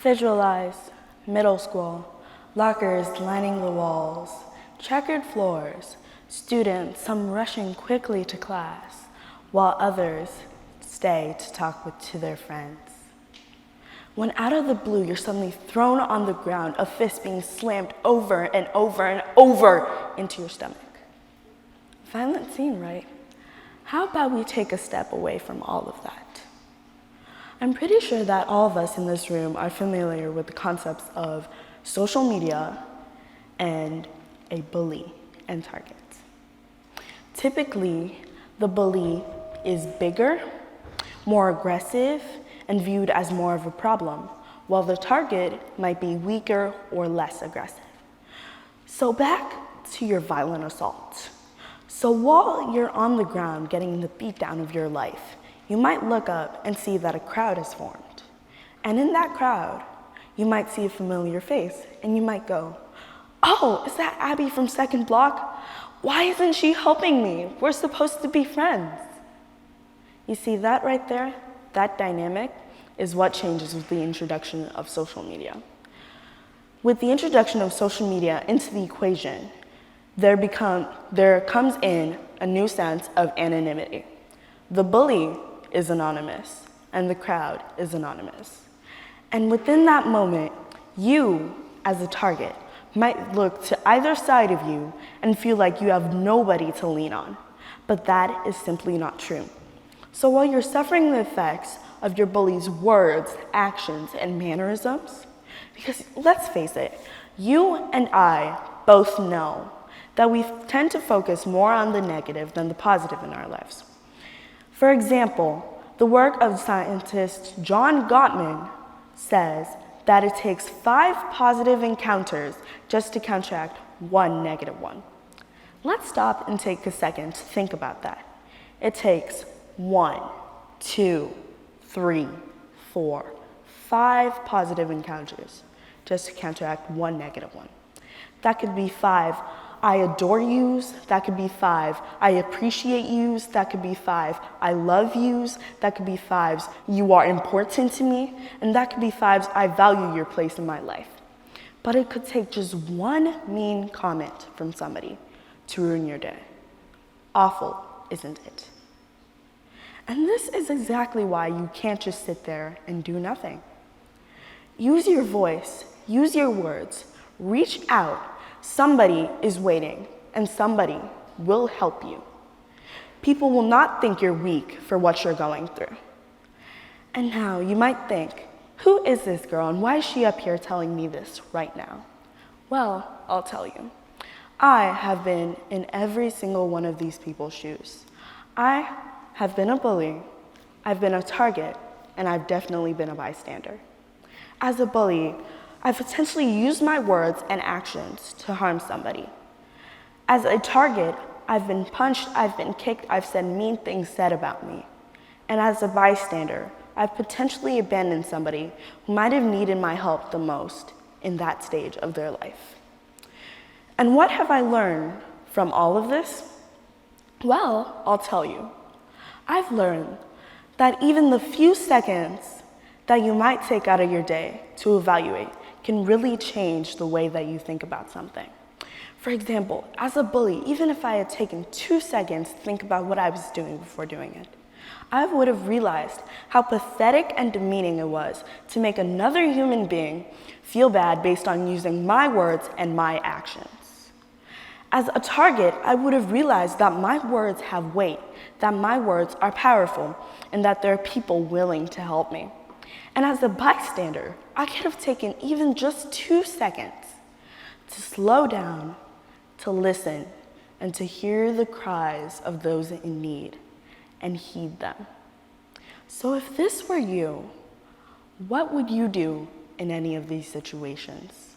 Visualize middle school, lockers lining the walls, checkered floors, students, some rushing quickly to class, while others stay to talk to their friends. When out of the blue, you're suddenly thrown on the ground, a fist being slammed over and over and over into your stomach. Violent scene, right? How about we take a step away from all of that? I'm pretty sure that all of us in this room are familiar with the concepts of social media and a bully and target. Typically, the bully is bigger, more aggressive, and viewed as more of a problem, while the target might be weaker or less aggressive. So back to your violent assault. So while you're on the ground getting the beatdown of your life, you might look up and see that a crowd has formed. And in that crowd, you might see a familiar face, and you might go, "Oh, is that Abby from Second Block? Why isn't she helping me? We're supposed to be friends." You see that right there? That dynamic is what changes with the introduction of social media. With the introduction of social media into the equation, there comes in a new sense of anonymity. The bully is anonymous, and the crowd is anonymous. And within that moment, you, as a target, might look to either side of you and feel like you have nobody to lean on. But that is simply not true. So while you're suffering the effects of your bully's words, actions, and mannerisms, because let's face it, you and I both know that we tend to focus more on the negative than the positive in our lives. For example, the work of scientist John Gottman says that it takes 5 positive encounters just to counteract 1 negative one. Let's stop and take a second to think about that. It takes 1, 2, 3, 4, 5 positive encounters just to counteract 1 negative one. That could be 5 I adore yous, that could be 5 I appreciate yous, that could be 5 I love yous, that could be 5s you are important to me, and that could be 5s I value your place in my life. But it could take just 1 mean comment from somebody to ruin your day. Awful, isn't it? And this is exactly why you can't just sit there and do nothing. Use your voice, use your words, reach out. Somebody is waiting, and somebody will help you. People will not think you're weak for what you're going through. And now you might think, who is this girl, and why is she up here telling me this right now? Well, I'll tell you. I have been in every single one of these people's shoes. I have been a bully, I've been a target, and I've definitely been a bystander. As a bully, I've potentially used my words and actions to harm somebody. As a target, I've been punched, I've been kicked, I've said mean things said about me. And as a bystander, I've potentially abandoned somebody who might have needed my help the most in that stage of their life. And what have I learned from all of this? Well, I'll tell you. I've learned that even the few seconds that you might take out of your day to evaluate can really change the way that you think about something. For example, as a bully, even if I had taken 2 seconds to think about what I was doing before doing it, I would have realized how pathetic and demeaning it was to make another human being feel bad based on using my words and my actions. As a target, I would have realized that my words have weight, that my words are powerful, and that there are people willing to help me. And as a bystander, I could have taken even just 2 seconds to slow down, to listen, and to hear the cries of those in need and heed them. So if this were you, what would you do in any of these situations?